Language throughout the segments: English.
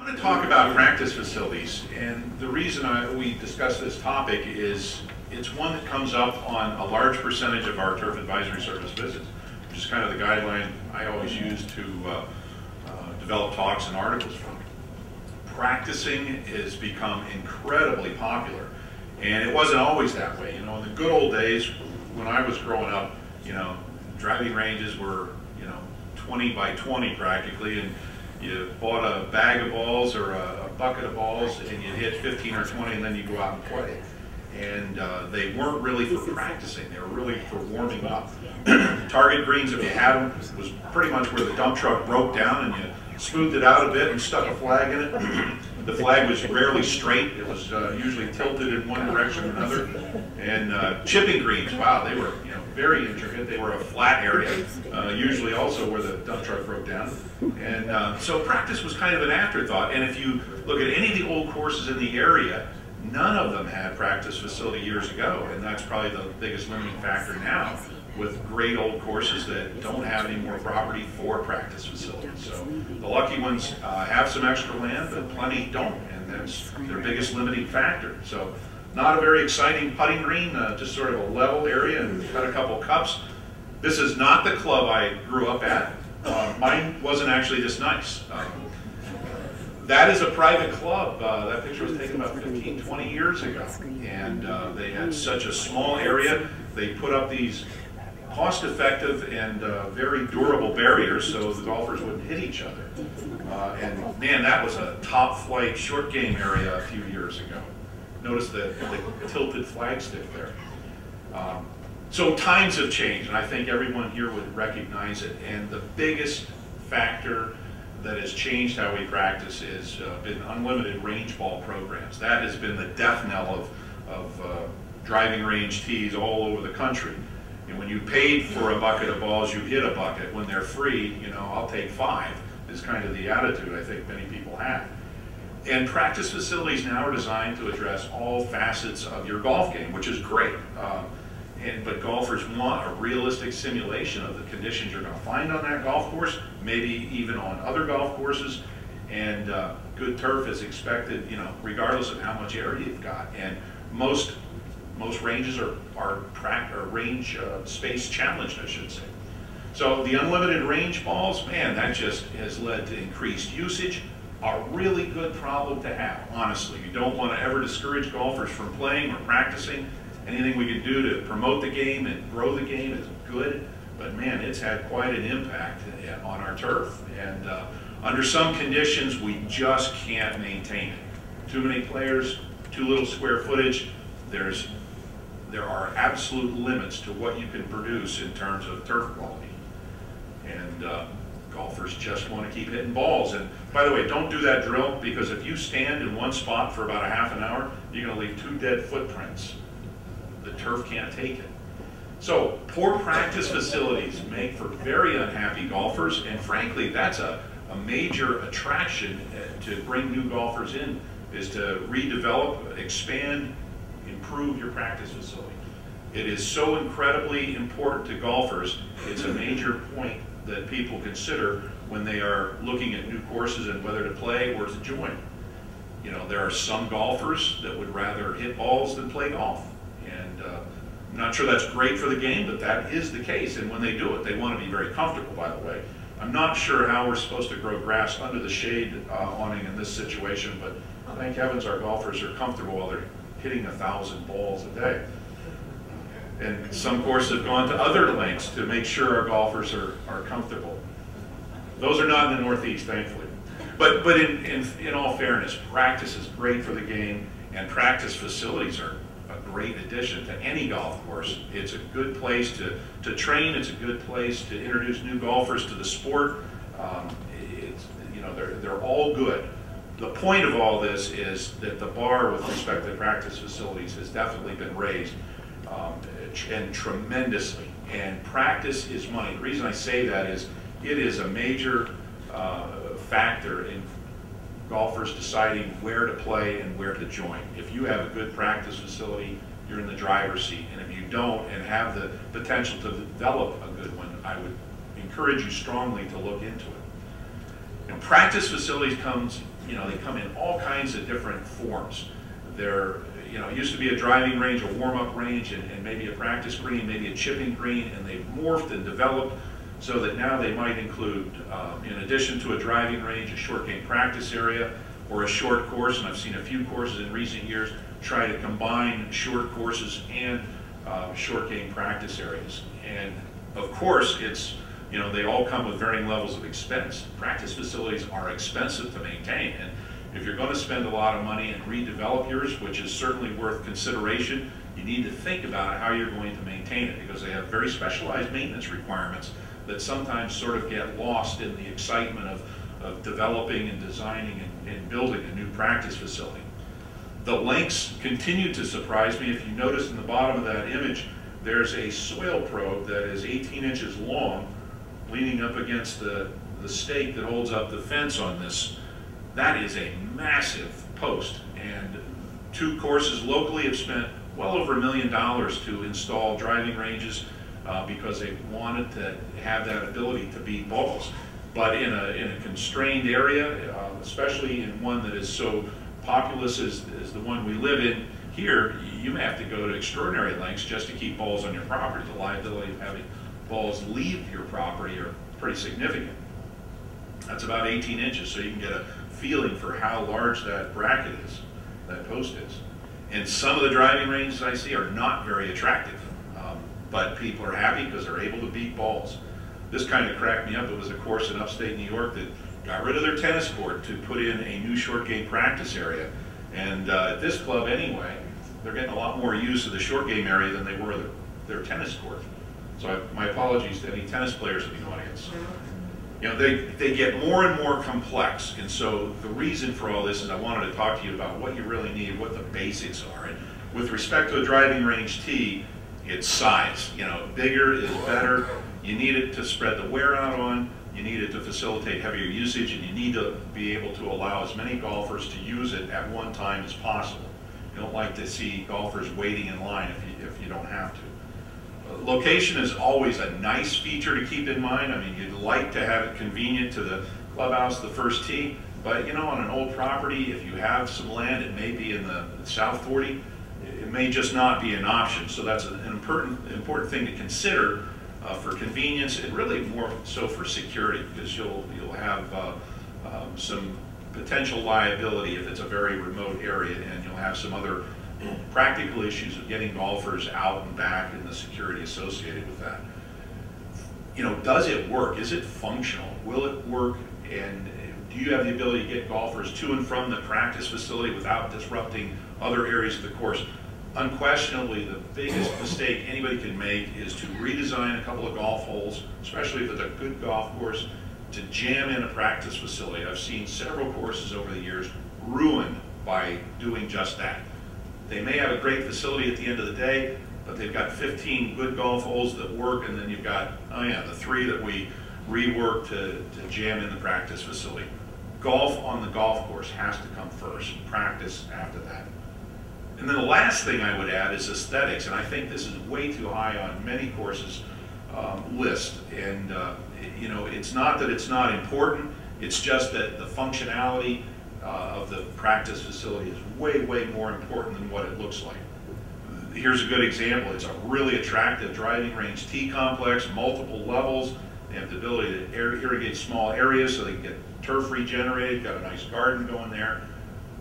I want to talk about practice facilities, and the reason we discuss this topic is it's one that comes up on a large percentage of our turf advisory service visits, which is kind of the guideline I always use to develop talks and articles from. Practicing has become incredibly popular, and it wasn't always that way. You know, in the good old days when I was growing up, you know, driving ranges were, you know, 20 by 20 practically, and you bought a bag of balls or a bucket of balls and you hit 15 or 20 and then you go out and play. And they weren't really for practicing, they were really for warming up. Target greens, if you had them, was pretty much where the dump truck broke down and you smoothed it out a bit and stuck a flag in it. The flag was rarely straight, it was usually tilted in one direction or another. And chipping greens, wow, they were, you know, very intricate. They were a flat area, usually also where the dump truck broke down. And so practice was kind of an afterthought. And if you look at any of the old courses in the area, none of them had practice facility years ago. And that's probably the biggest limiting factor now with great old courses that don't have any more property for practice facilities. So the lucky ones have some extra land, but plenty don't. And that's their biggest limiting factor. So not a very exciting putting green, just sort of a level area and got a couple cups. This is not the club I grew up at. Mine wasn't actually this nice. That is a private club. That picture was taken about 15, 20 years ago. And they had such a small area. They put up these cost-effective and very durable barriers so the golfers wouldn't hit each other. And man, that was a top-flight short game area a few years ago. Notice the tilted flagstick there. So times have changed, and I think everyone here would recognize it. And the biggest factor that has changed how we practice has been unlimited range ball programs. That has been the death knell of driving range tees all over the country. And when you paid for a bucket of balls, you hit a bucket. When they're free, you know, I'll take 5, is kind of the attitude I think many people have. And practice facilities now are designed to address all facets of your golf game, which is great. But golfers want a realistic simulation of the conditions you're going to find on that golf course, maybe even on other golf courses. And good turf is expected, you know, regardless of how much area you've got. And most ranges are range space challenged, I should say. So the unlimited range balls, man, that just has led to increased usage. A really good problem to have, honestly. You don't want to ever discourage golfers from playing or practicing. Anything we can do to promote the game and grow the game is good, but man, it's had quite an impact on our turf. And under some conditions, we just can't maintain it. Too many players, too little square footage. There are absolute limits to what you can produce in terms of turf quality. And golfers just want to keep hitting balls. And by the way, don't do that drill, because if you stand in one spot for about a half an hour, you're going to leave 2 dead footprints. The turf can't take it. So poor practice facilities make for very unhappy golfers, and frankly, that's a major attraction to bring new golfers in, is to redevelop, expand, improve your practice facility. It is so incredibly important to golfers. It's a major point that people consider when they are looking at new courses and whether to play or to join. You know, there are some golfers that would rather hit balls than play golf. And I'm not sure that's great for the game, but that is the case. And when they do it, they want to be very comfortable, by the way. I'm not sure how we're supposed to grow grass under the shade awning in this situation, but thank heavens our golfers are comfortable while they're hitting 1,000 balls a day. And some courses have gone to other lengths to make sure our golfers are comfortable. Those are not in the Northeast, thankfully. But in all fairness, practice is great for the game, and practice facilities are a great addition to any golf course. It's a good place to train. It's a good place to introduce new golfers to the sport. You know, they're all good. The point of all this is that the bar with respect to practice facilities has definitely been raised, and tremendously. And practice is money. The reason I say that is it is a major factor in golfers deciding where to play and where to join. If you have a good practice facility, you're in the driver's seat. And if you don't and have the potential to develop a good one, I would encourage you strongly to look into it. And practice facilities comes they come in all kinds of different forms. They're, it used to be a driving range, a warm-up range, and maybe a practice green, maybe a chipping green, and they've morphed and developed so that now they might include, in addition to a driving range, a short game practice area or a short course, and I've seen a few courses in recent years try to combine short courses and short game practice areas. And of course, it's, they all come with varying levels of expense. Practice facilities are expensive to maintain, and if you're going to spend a lot of money and redevelop yours, which is certainly worth consideration, you need to think about how you're going to maintain it, because they have very specialized maintenance requirements that sometimes sort of get lost in the excitement of developing and designing and building a new practice facility. The lengths continue to surprise me. If you notice in the bottom of that image, there's a soil probe that is 18 inches long, leaning up against the stake that holds up the fence on this. That is a massive post, and 2 courses locally have spent well over $1 million to install driving ranges because they wanted to have that ability to beat balls. But in a constrained area, especially in one that is so populous as the one we live in here, you may have to go to extraordinary lengths just to keep balls on your property. The liability of having balls leave your property are pretty significant. That's about 18 inches, so you can get a feeling for how large that bracket is, that post is. And some of the driving ranges I see are not very attractive, but people are happy because they're able to beat balls. This kind of cracked me up. It was a course in upstate New York that got rid of their tennis court to put in a new short game practice area. And at this club anyway, they're getting a lot more use of the short game area than they were their tennis court. So my apologies to any tennis players in the audience. They get more and more complex, and so the reason for all this is I wanted to talk to you about what you really need, what the basics are. And with respect to a driving range tee, it's size. Bigger is better. You need it to spread the wear out on, you need it to facilitate heavier usage, and you need to be able to allow as many golfers to use it at one time as possible. You don't like to see golfers waiting in line if you don't have to. Location is always a nice feature to keep in mind. I mean, you'd like to have it convenient to the clubhouse, the first tee, but on an old property, if you have some land, it may be in the South 40, it may just not be an option. So that's an important thing to consider for convenience, and really more so for security, because you'll have some potential liability if it's a very remote area, and you'll have some other practical issues of getting golfers out and back and the security associated with that. Does it work? Is it functional? Will it work? And do you have the ability to get golfers to and from the practice facility without disrupting other areas of the course? Unquestionably, the biggest mistake anybody can make is to redesign a couple of golf holes, especially if it's a good golf course, to jam in a practice facility. I've seen several courses over the years ruined by doing just that. They may have a great facility at the end of the day, but they've got 15 good golf holes that work, and then you've got, the 3 that we reworked to jam in the practice facility. Golf on the golf course has to come first, practice after that. And then the last thing I would add is aesthetics, and I think this is way too high on many courses' list. And it's not that it's not important, it's just that the functionality of the practice facility is way, way more important than what it looks like. Here's a good example. It's a really attractive driving range tee complex, multiple levels. They have the ability to irrigate small areas so they can get turf regenerated, got a nice garden going there.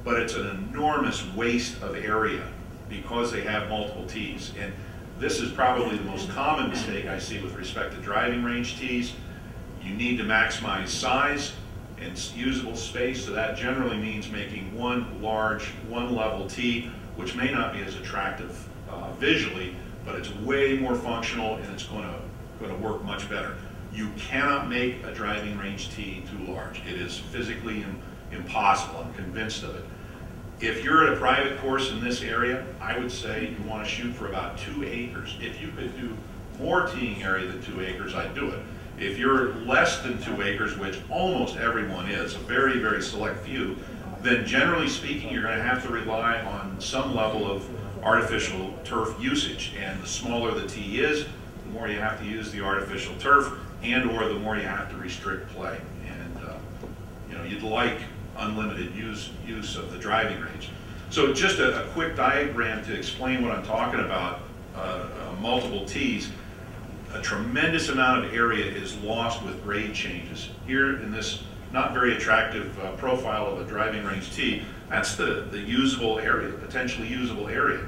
But it's an enormous waste of area because they have multiple tees. And this is probably the most common mistake I see with respect to driving range tees. You need to maximize size and usable space, so that generally means making one large, one level tee, which may not be as attractive visually, but it's way more functional and it's going to work much better. You cannot make a driving range tee too large. It is physically impossible. I'm convinced of it. If you're at a private course in this area, I would say you want to shoot for about 2 acres. If you could do more teeing area than 2 acres, I'd do it. If you're less than 2 acres, which almost everyone is, a very, very select few, then generally speaking, you're going to have to rely on some level of artificial turf usage. And the smaller the tee is, the more you have to use the artificial turf, and or the more you have to restrict play. And you'd like unlimited use of the driving range. So just a quick diagram to explain what I'm talking about, multiple tees. A tremendous amount of area is lost with grade changes. Here in this not very attractive profile of a driving range tee, that's the usable area, potentially usable area.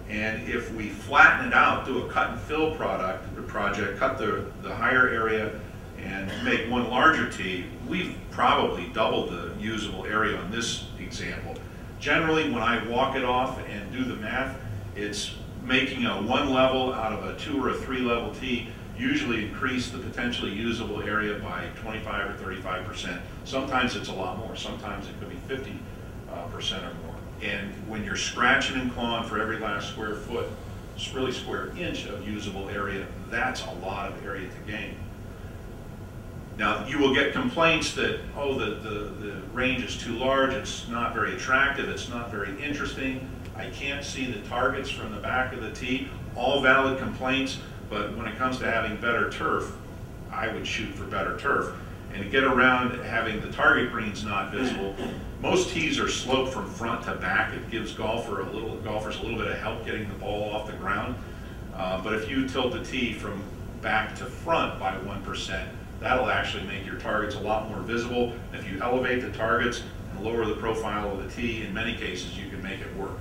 And if we flatten it out, do a cut and fill project, cut the higher area and make one larger tee, we've probably doubled the usable area on this example. Generally, when I walk it off and do the math, it's making a 1 level out of a 2 or a 3 level tee usually increase the potentially usable area by 25 or 35%. Sometimes it's a lot more. Sometimes it could be 50% or more. And when you're scratching and clawing for every last square foot, really square inch of usable area, that's a lot of area to gain. Now, you will get complaints that, oh, the range is too large, it's not very attractive, it's not very interesting, I can't see the targets from the back of the tee. All valid complaints, but when it comes to having better turf, I would shoot for better turf. And to get around having the target greens not visible, most tees are sloped from front to back. It gives golfers a little bit of help getting the ball off the ground. But if you tilt the tee from back to front by 1%, that'll actually make your targets a lot more visible. If you elevate the targets and lower the profile of the tee, in many cases you can make it work.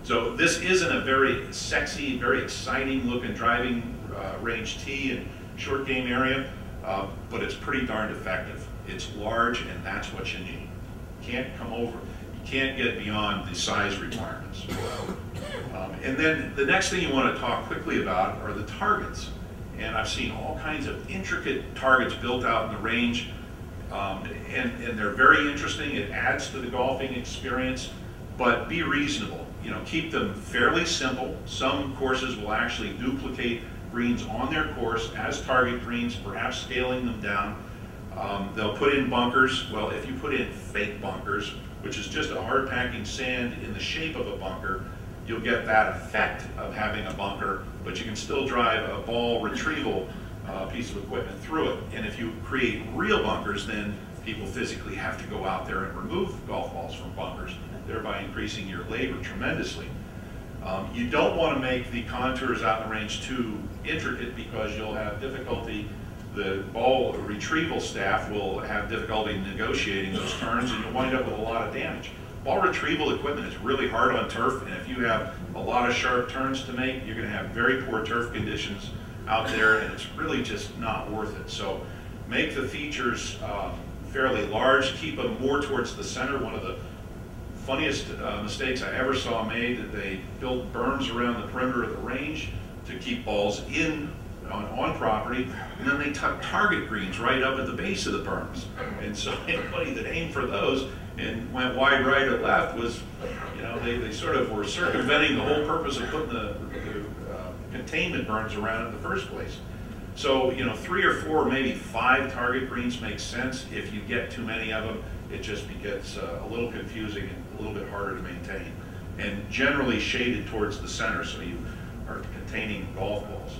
So this isn't a very sexy, very exciting looking driving range tee and short game area, but it's pretty darned effective. It's large, and that's what you need. You can't come over, you can't get beyond the size requirements. And then the next thing you want to talk quickly about are the targets. And I've seen all kinds of intricate targets built out in the range, and they're very interesting. It adds to the golfing experience, but be reasonable. You know, keep them fairly simple. Some courses will actually duplicate greens on their course as target greens, perhaps scaling them down. They'll put in bunkers. Well, if you put in fake bunkers, which is just a hard packing sand in the shape of a bunker, you'll get that effect of having a bunker, but you can still drive a ball retrieval piece of equipment through it. And if you create real bunkers, then people physically have to go out there and remove golf balls from bunkers, thereby increasing your labor tremendously. You don't want to make the contours out in the range too intricate, because you'll have difficulty. The ball retrieval staff will have difficulty negotiating those turns, and you'll wind up with a lot of damage. Ball retrieval equipment is really hard on turf, and if you have a lot of sharp turns to make, you're going to have very poor turf conditions out there, and it's really just not worth it. So make the features fairly large, keep them more towards the center. One of the funniest mistakes I ever saw made, that they built berms around the perimeter of the range to keep balls in on property, and then they tucked target greens right up at the base of the berms. And so anybody that aimed for those and went wide right or left was, you know, they sort of were circumventing the whole purpose of putting the containment berms around it in the first place. So, you know, 3 or 4, maybe 5 target greens makes sense. If you get too many of them, it just gets a little confusing and a little bit harder to maintain. And generally shaded towards the center, so you are containing golf balls.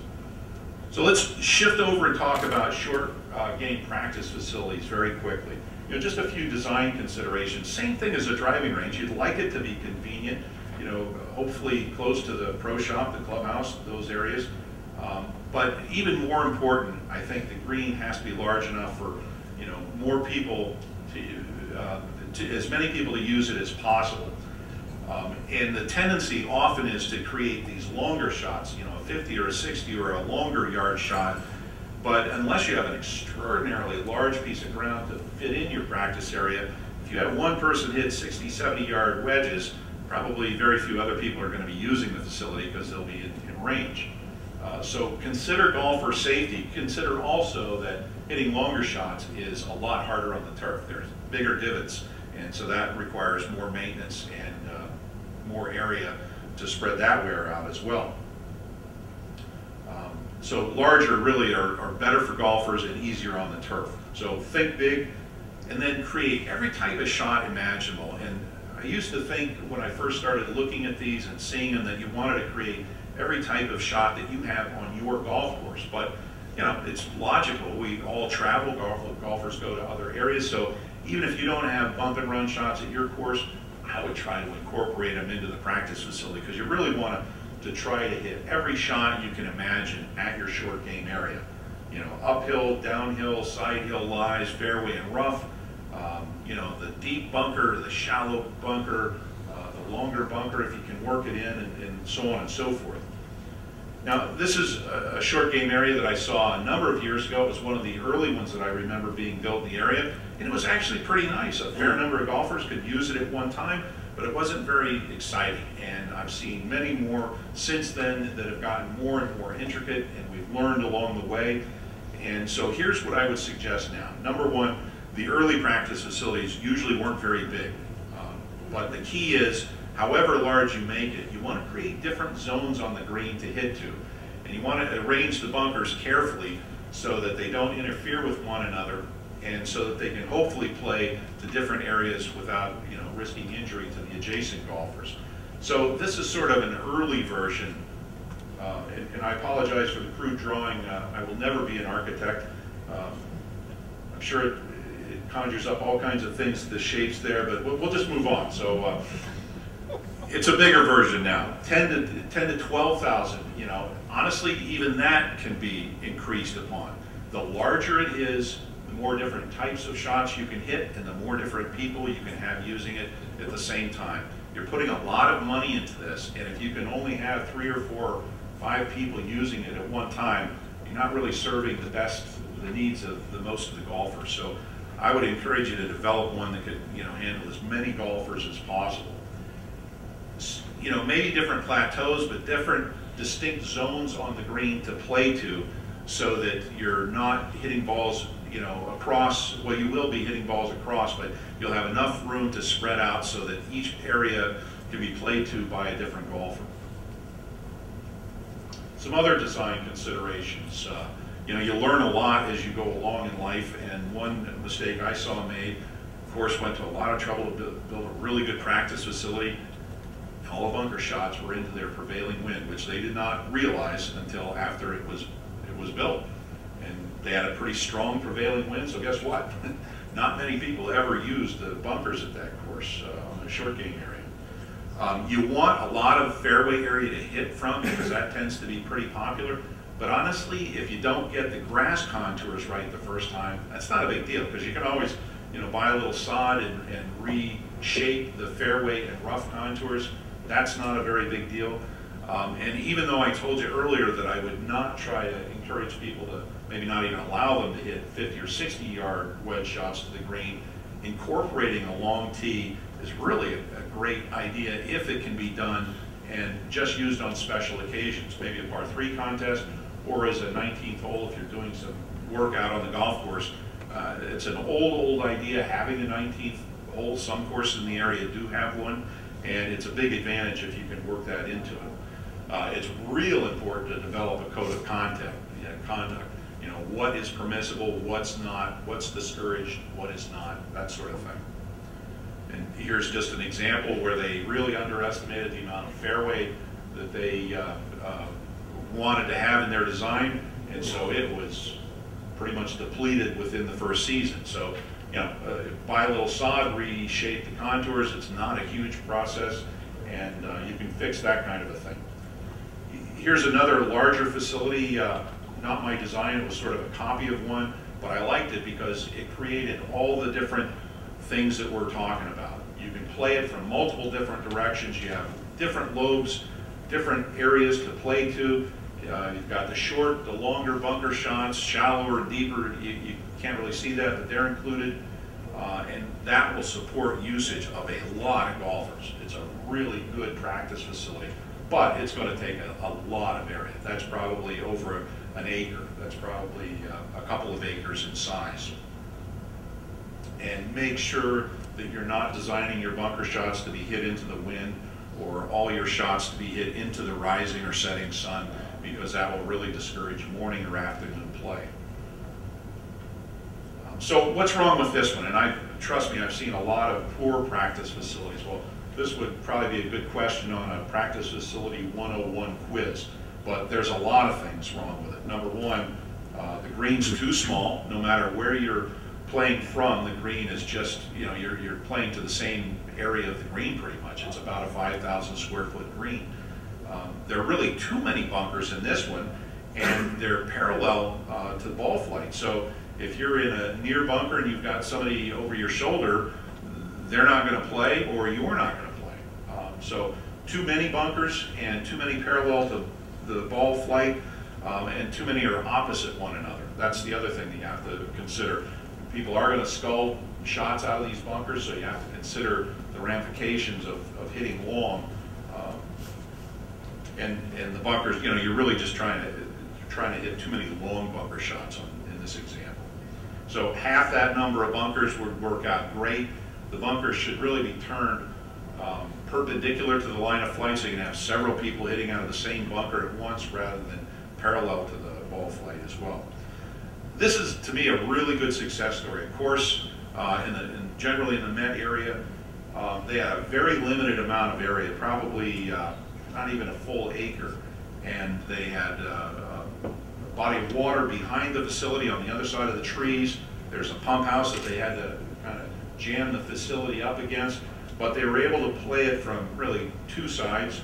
So let's shift over and talk about short game practice facilities very quickly. You know, just a few design considerations. Same thing as a driving range. You'd like it to be convenient, you know, hopefully close to the pro shop, the clubhouse, those areas. But even more important, I think the green has to be large enough for, you know, more people to as many people to use it as possible. And the tendency often is to create these longer shots, you know, a 50 or a 60 or a longer yard shot. But unless you have an extraordinarily large piece of ground to fit in your practice area, if you have one person hit 60, 70 yard wedges, probably very few other people are going to be using the facility because they'll be in range. So consider golfer safety. Consider also that hitting longer shots is a lot harder on the turf. There's bigger divots, and so that requires more maintenance and more area to spread that wear out as well. So larger really are better for golfers and easier on the turf. So think big, and then create every type of shot imaginable. And I used to think when I first started looking at these and seeing them that you wanted to create every type of shot that you have on your golf course. But you know, it's logical. We all travel, golfers go to other areas, so even if you don't have bump and run shots at your course, I would try to incorporate them into the practice facility, because you really want to try to hit every shot you can imagine at your short game area. You know, uphill, downhill, side hill lies, fairway and rough, you know, the deep bunker, the shallow bunker, the longer bunker if you can work it in, and so on and so forth. Now, this is a short game area that I saw a number of years ago. It was one of the early ones that I remember being built in the area, and it was actually pretty nice. A fair number of golfers could use it at one time, but it wasn't very exciting. And I've seen many more since then that have gotten more and more intricate, and we've learned along the way. And so here's what I would suggest now. Number one, the early practice facilities usually weren't very big, but the key is, however large you make it, you want to create different zones on the green to hit to. And you want to arrange the bunkers carefully so that they don't interfere with one another, and so that they can hopefully play to different areas without, you know, risking injury to the adjacent golfers. So this is sort of an early version, and I apologize for the crude drawing. I will never be an architect. I'm sure it conjures up all kinds of things, the shapes there, but we'll just move on. So. It's a bigger version now, 10 to 12,000, you know. Honestly, even that can be increased upon. The larger it is, the more different types of shots you can hit, and the more different people you can have using it at the same time. You're putting a lot of money into this, and if you can only have 3 or 4 or 5 people using it at one time, you're not really serving the needs of the most of the golfers. So I would encourage you to develop one that could, you know, handle as many golfers as possible. You know, maybe different plateaus, but different distinct zones on the green to play to, so that you're not hitting balls, you know, across. Well, you will be hitting balls across, but you'll have enough room to spread out so that each area can be played to by a different golfer. Some other design considerations. You know, you learn a lot as you go along in life, and one mistake I saw made, of course, went to a lot of trouble to build a really good practice facility. All the bunker shots were into their prevailing wind, which they did not realize until after it was built. And they had a pretty strong prevailing wind, so guess what? Not many people ever used the bunkers at that course on the short game area. You want a lot of fairway area to hit from, because that tends to be pretty popular. But honestly, if you don't get the grass contours right the first time, that's not a big deal, because you can always, you know, buy a little sod and reshape the fairway and rough contours. That's not a very big deal. And even though I told you earlier that I would not try to encourage people to, maybe not even allow them to hit 50 or 60 yard wedge shots to the green, incorporating a long tee is really a great idea if it can be done and just used on special occasions, maybe a par 3 contest, or as a 19th hole if you're doing some work out on the golf course. It's an old idea, having a 19th hole. Some courses in the area do have one, and it's a big advantage if you can work that into it. It's real important to develop a code of conduct. You know, what is permissible, what's not, what's discouraged, what is not, that sort of thing. And here's just an example where they really underestimated the amount of fairway that they wanted to have in their design, and so it was pretty much depleted within the first season. So, you know, buy a little sod, reshape the contours. It's not a huge process, and you can fix that kind of a thing. Here's another larger facility, not my design, it was sort of a copy of one, but I liked it because it created all the different things that we're talking about. You can play it from multiple different directions. You have different lobes, different areas to play to. You've got the short, the longer bunker shots, shallower, deeper. You can't really see that, but they're included. And that will support usage of a lot of golfers. It's a really good practice facility, but it's going to take a lot of area. That's probably over an acre. That's probably a couple of acres in size. And make sure that you're not designing your bunker shots to be hit into the wind, or all your shots to be hit into the rising or setting sun, because that will really discourage morning or afternoon play. So what's wrong with this one? And trust me, I've seen a lot of poor practice facilities. Well, this would probably be a good question on a practice facility 101 quiz, but there's a lot of things wrong with it. Number one, The green's too small. No matter where you're playing from, the green is just, you're playing to the same area of the green pretty much. It's about a 5,000 square foot green. There are really too many bunkers in this one, and they're parallel to the ball flight. So if you're in a near bunker and you've got somebody over your shoulder, they're not going to play, or you're not going to play. So too many bunkers and too many parallel to the ball flight, and too many are opposite one another. That's the other thing that you have to consider. People are going to scull shots out of these bunkers, so you have to consider the ramifications of hitting long. And the bunkers, you're really just trying to hit too many long bunker shots in this example. So half that number of bunkers would work out great. The bunkers should really be turned perpendicular to the line of flight, so you can have several people hitting out of the same bunker at once rather than parallel to the ball flight as well. This is, to me, a really good success story. Of course, generally in the Met area, they had a very limited amount of area, probably not even a full acre, and they had a body of water behind the facility on the other side of the trees. There's a pump house that they had to kind of jam the facility up against, but they were able to play it from really two sides,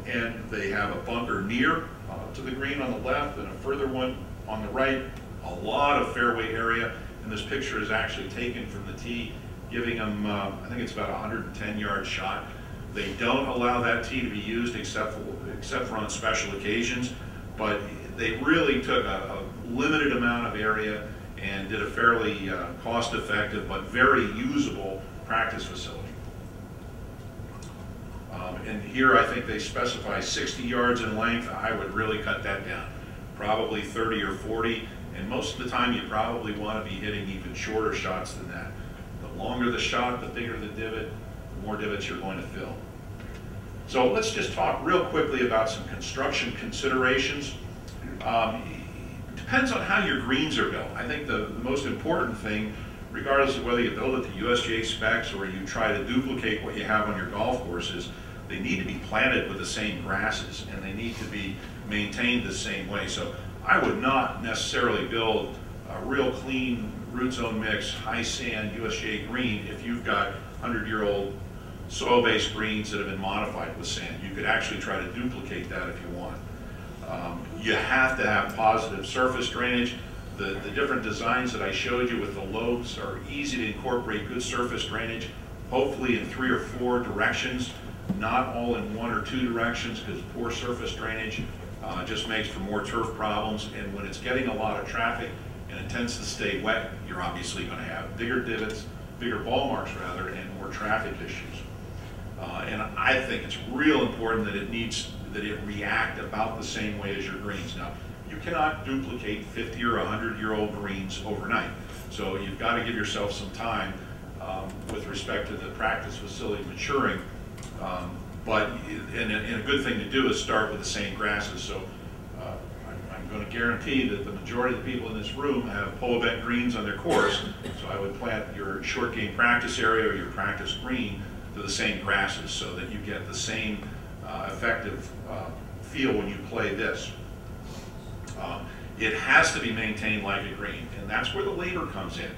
and they have a bunker near to the green on the left and a further one on the right. A lot of fairway area, and this picture is actually taken from the tee, giving them, I think it's about a 110-yard shot. They don't allow that tee to be used except for on special occasions, but they really took a limited amount of area and did a fairly cost-effective but very usable practice facility. And here I think they specify 60 yards in length. I would really cut that down, probably 30 or 40. And most of the time you probably want to be hitting even shorter shots than that. The longer the shot, the bigger the divot, the more divots you're going to fill. So let's just talk real quickly about some construction considerations. Depends on how your greens are built. I think the most important thing, regardless of whether you build it to USGA specs or you try to duplicate what you have on your golf courses, they need to be planted with the same grasses and they need to be maintained the same way. So I would not necessarily build a real clean root zone mix, high sand USGA green if you've got 100-year-old soil-based greens that have been modified with sand. You could actually try to duplicate that if you want. You have to have positive surface drainage. The different designs that I showed you with the lobes are easy to incorporate good surface drainage, hopefully in 3 or 4 directions, not all in 1 or 2 directions, because poor surface drainage just makes for more turf problems. And when it's getting a lot of traffic and it tends to stay wet, you're obviously going to have bigger divots, bigger ball marks rather, and more traffic issues. And I think it's real important that it react about the same way as your greens. Now, you cannot duplicate 50 or 100-year-old greens overnight. So you've got to give yourself some time with respect to the practice facility maturing. And a good thing to do is start with the same grasses. So I'm going to guarantee that the majority of the people in this room have polo bent greens on their course. So I would plant your short game practice area or your practice green to the same grasses so that you get the same effective feel when you play this. It has to be maintained like a green, and that's where the labor comes in.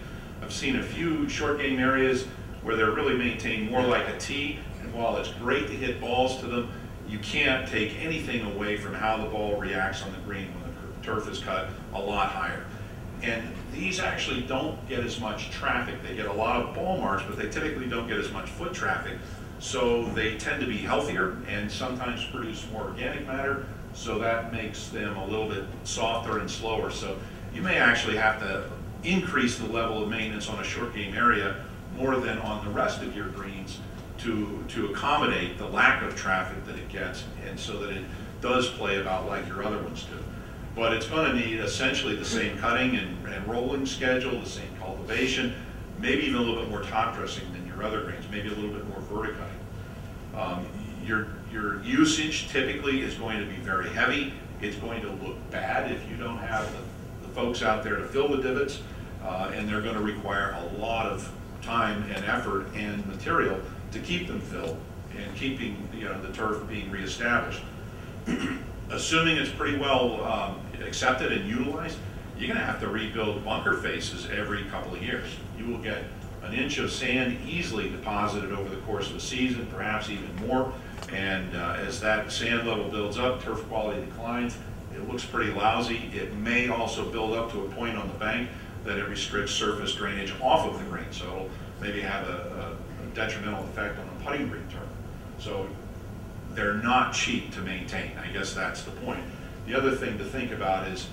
I've seen a few short game areas where they're really maintained more like a tee, and while it's great to hit balls to them, you can't take anything away from how the ball reacts on the green when the turf is cut a lot higher. And these actually don't get as much traffic. They get a lot of ball marks, but they typically don't get as much foot traffic. So they tend to be healthier and sometimes produce more organic matter. So that makes them a little bit softer and slower. So you may actually have to increase the level of maintenance on a short game area more than on the rest of your greens to accommodate the lack of traffic that it gets, and so that it does play about like your other ones do. But it's going to need essentially the same cutting and rolling schedule, the same cultivation, maybe even a little bit more top dressing than your other greens, maybe a little bit more verticutting. Your usage typically is going to be very heavy. It's going to look bad if you don't have the folks out there to fill the divots, and they're going to require a lot of time and effort and material to keep them filled and keeping the turf being reestablished. Assuming it's pretty well accepted and utilized, you're going to have to rebuild bunker faces every couple of years. You will get an inch of sand easily deposited over the course of a season, perhaps even more. And as that sand level builds up, turf quality declines. It looks pretty lousy. It may also build up to a point on the bank that it restricts surface drainage off of the green. So it'll maybe have a detrimental effect on the putting green turf. So they're not cheap to maintain. I guess that's the point. The other thing to think about is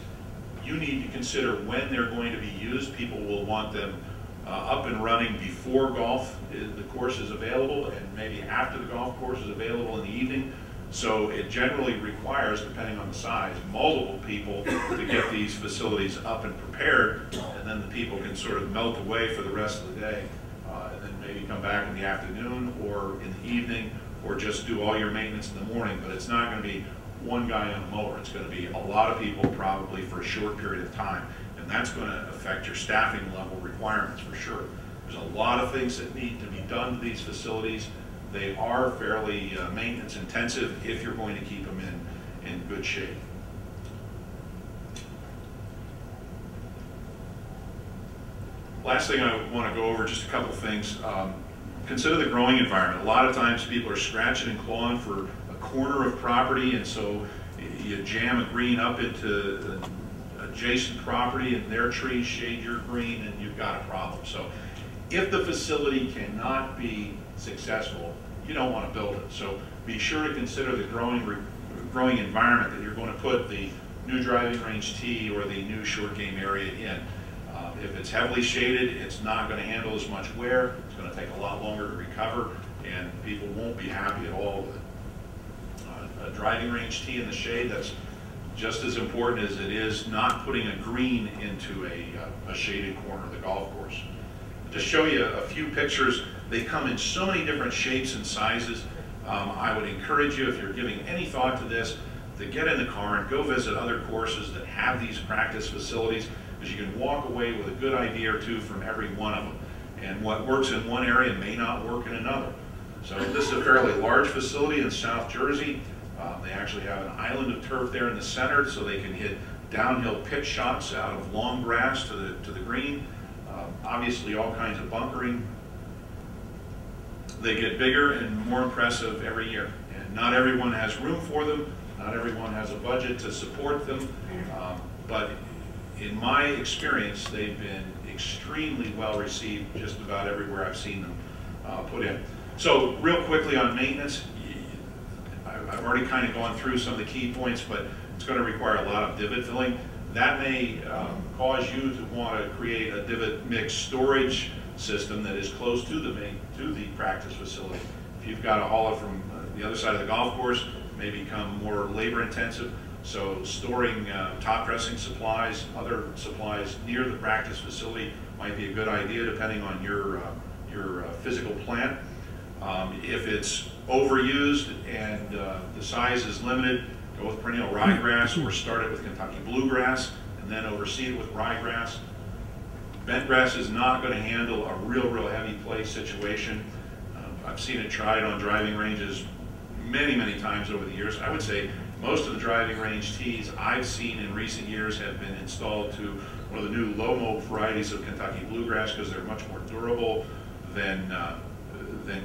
you need to consider when they're going to be used. People will want them up and running before the course is available, and maybe after the golf course is available in the evening. So it generally requires, depending on the size, multiple people to get these facilities up and prepared, and then the people can sort of melt away for the rest of the day, and then maybe come back in the afternoon or in the evening, or just do all your maintenance in the morning. But it's not going to be one guy on a mower. It's going to be a lot of people probably for a short period of time, and that's going to affect your staffing level requirements for sure. There's a lot of things that need to be done to these facilities. They are fairly maintenance intensive if you're going to keep them in good shape. Last thing I want to go over, just a couple of things. Consider the growing environment. A lot of times people are scratching and clawing for a corner of property, and so you jam a green up into adjacent property and their trees shade your green, and you've got a problem. So if the facility cannot be successful, you don't want to build it. So be sure to consider the growing environment that you're going to put the new driving range tee or the new short game area in. If it's heavily shaded, it's not going to handle as much wear. It's going to take a lot longer to recover, and people won't be happy at all with it. A driving range tee in the shade, that's just as important as it is not putting a green into a shaded corner of the golf course. To show you a few pictures, they come in so many different shapes and sizes. I would encourage you, if you're giving any thought to this, to get in the car and go visit other courses that have these practice facilities, because you can walk away with a good idea or two from every one of them. And what works in one area may not work in another. So this is a fairly large facility in South Jersey. They actually have an island of turf there in the center, so they can hit downhill pitch shots out of long grass to the green. Obviously all kinds of bunkering. They get bigger and more impressive every year. And not everyone has room for them. Not everyone has a budget to support them. But in my experience, they've been extremely well received just about everywhere I've seen them put in. So real quickly on maintenance, I've already kind of gone through some of the key points, but it's going to require a lot of divot filling. That may cause you to want to create a divot mix storage system that is close to the practice facility. If you've got to haul it from the other side of the golf course, it may become more labor intensive. So storing top dressing supplies, other supplies near the practice facility might be a good idea depending on your physical plant. If it's overused and the size is limited, go with perennial ryegrass, or start it with Kentucky bluegrass and then overseed it with ryegrass. Bent grass is not going to handle a real heavy play situation. I've seen it tried on driving ranges many times over the years. I would say most of the driving range tees I've seen in recent years have been installed to one of the new low mold varieties of Kentucky bluegrass, because they're much more durable than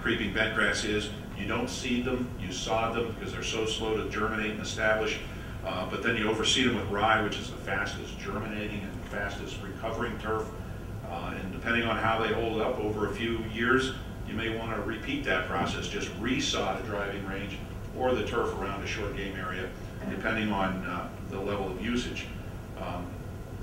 creeping bent grass is. You don't seed them, you sod them because they're so slow to germinate and establish. But then you overseed them with rye, which is the fastest germinating and fastest recovering turf. And depending on how they hold up over a few years, you may want to repeat that process. Just resod a driving range or the turf around a short game area, depending on the level of usage.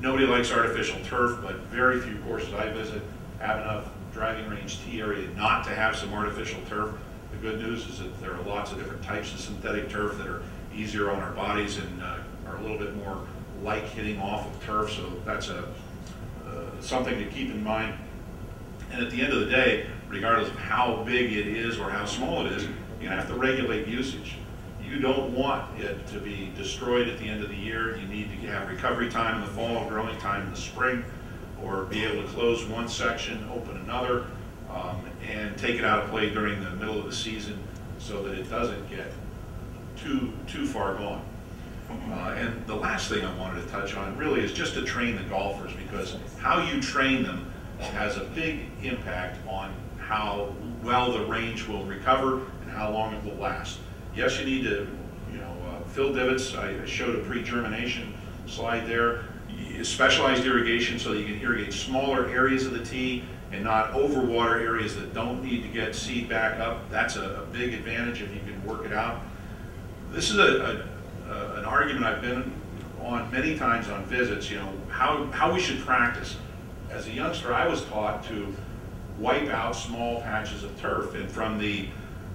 Nobody likes artificial turf, but very few courses I visit have enough driving range tee area not to have some artificial turf. The good news is that there are lots of different types of synthetic turf that are easier on our bodies and are a little bit more like hitting off of turf, so that's something to keep in mind. And at the end of the day, regardless of how big it is or how small it is, you have to regulate usage. You don't want it to be destroyed at the end of the year. You need to have recovery time in the fall, growing time in the spring, or be able to close one section, open another, and take it out of play during the middle of the season so that it doesn't get too far gone. And the last thing I wanted to touch on really is just to train the golfers, because how you train them has a big impact on how well the range will recover and how long it will last. Yes, you need to, fill divots. I showed a pre-germination slide there. Specialized irrigation so that you can irrigate smaller areas of the tee and not overwater areas that don't need to get seed back up. That's a big advantage if you can work it out. This is an argument I've been on many times on visits, how we should practice. As a youngster, I was taught to wipe out small patches of turf, and from the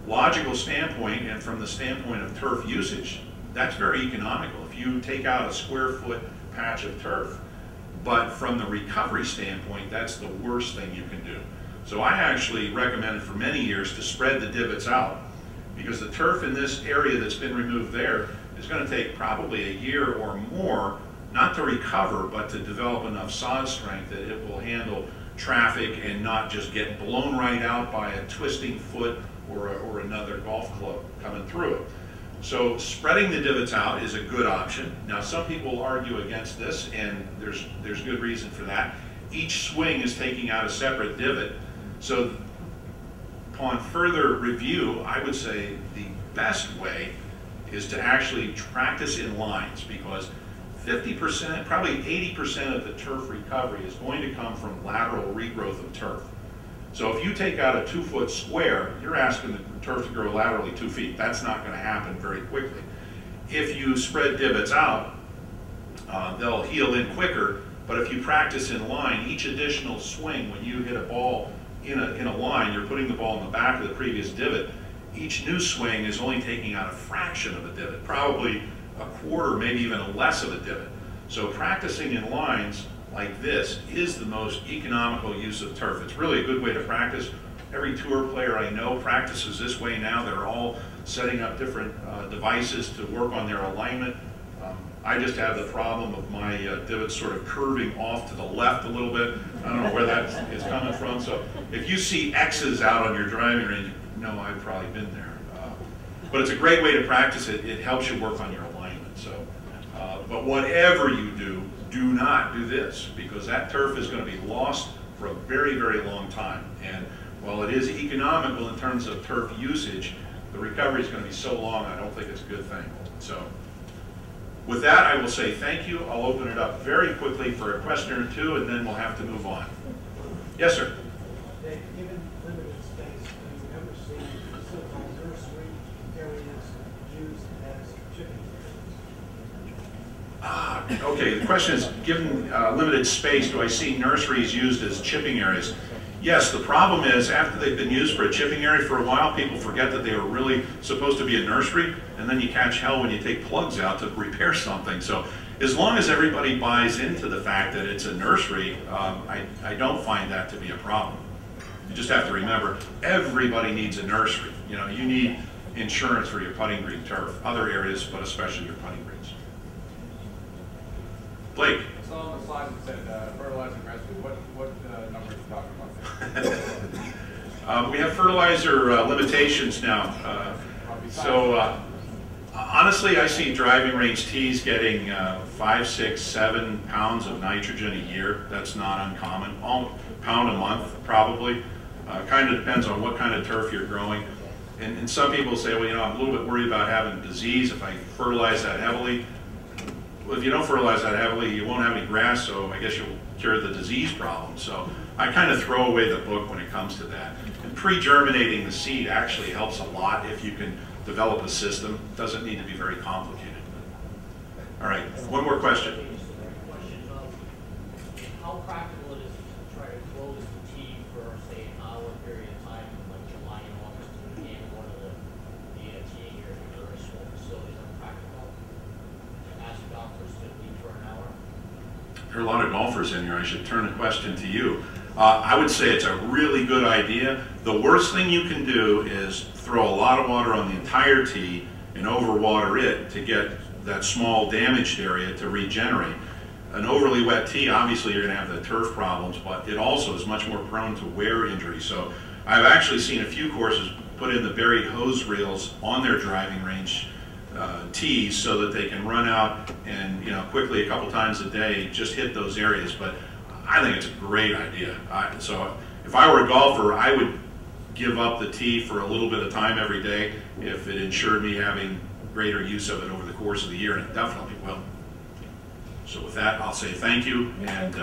logical standpoint and from the standpoint of turf usage, that's very economical if you take out a square foot patch of turf. But from the recovery standpoint, that's the worst thing you can do. So I actually recommended for many years to spread the divots out, because the turf in this area that's been removed there is going to take probably a year or more, not to recover, but to develop enough sod strength that it will handle traffic and not just get blown right out by a twisting foot or another golf club coming through it. So spreading the divots out is a good option. Now some people argue against this, and there's good reason for that. Each swing is taking out a separate divot. So upon further review, I would say the best way is to actually practice in lines, because 50%, probably 80% of the turf recovery is going to come from lateral regrowth of turf. So if you take out a 2-foot square, you're asking the turf to grow laterally 2 feet. That's not going to happen very quickly. If you spread divots out, they'll heal in quicker. But if you practice in line, each additional swing, when you hit a ball in a line, you're putting the ball in the back of the previous divot. Each new swing is only taking out a fraction of a divot, probably a quarter, maybe even less of a divot. So practicing in lines like this is the most economical use of turf. It's really a good way to practice. Every tour player I know practices this way now. They're all setting up different devices to work on their alignment. I just have the problem of my divots sort of curving off to the left a little bit. I don't know where that is coming from. So if you see X's out on your driving range, you know I've probably been there. But it's a great way to practice it. It helps you work on your alignment. So, but whatever you do, do not do this, because that turf is going to be lost for a very, very long time. And while it is economical in terms of turf usage, the recovery is going to be so long, I don't think it's a good thing. So with that, I will say thank you. I'll open it up very quickly for a question or two, and then we'll have to move on. Yes, sir. Given limited space, do you ever see so-called nursery areas used as chipping areas? Okay, the question is, given limited space, do I see nurseries used as chipping areas? Yes, the problem is after they've been used for a chipping area for a while, people forget that they were really supposed to be a nursery, and then you catch hell when you take plugs out to repair something. So as long as everybody buys into the fact that it's a nursery, I don't find that to be a problem. You just have to remember, everybody needs a nursery. You need insurance for your putting green turf, other areas, but especially your putting greens. Blake. I saw on the slide that said fertilizer rescue. What number are you talking about there? We have fertilizer limitations now. Honestly, I see driving range tees getting 5, 6, 7 pounds of nitrogen a year. That's not uncommon. Pound a month, probably. Kind of depends on what kind of turf you're growing. And some people say, well, I'm a little bit worried about having disease if I fertilize that heavily. Well, if you don't fertilize that heavily, you won't have any grass, so I guess you'll cure the disease problem. So I kind of throw away the book when it comes to that. And pre-germinating the seed actually helps a lot if you can develop a system. It doesn't need to be very complicated. All right, one more question. How practical it is to try to close the tee for, say, an hour period of time, like July and August, and one of the teeing areas are very small facilities? Are practical to ask golfers to leave for an hour? There are a lot of golfers in here. I should turn the question to you. I would say it's a really good idea. The worst thing you can do is throw a lot of water on the entire tee and overwater it to get that small damaged area to regenerate. An overly wet tee, obviously you're going to have the turf problems, but it also is much more prone to wear injury. So I've actually seen a few courses put in the buried hose reels on their driving range tees so that they can run out and, quickly a couple times a day, just hit those areas. But I think it's a great idea. So if I were a golfer, I would give up the tee for a little bit of time every day if it ensured me having greater use of it over the course of the year, and it definitely will. So with that, I'll say thank you, and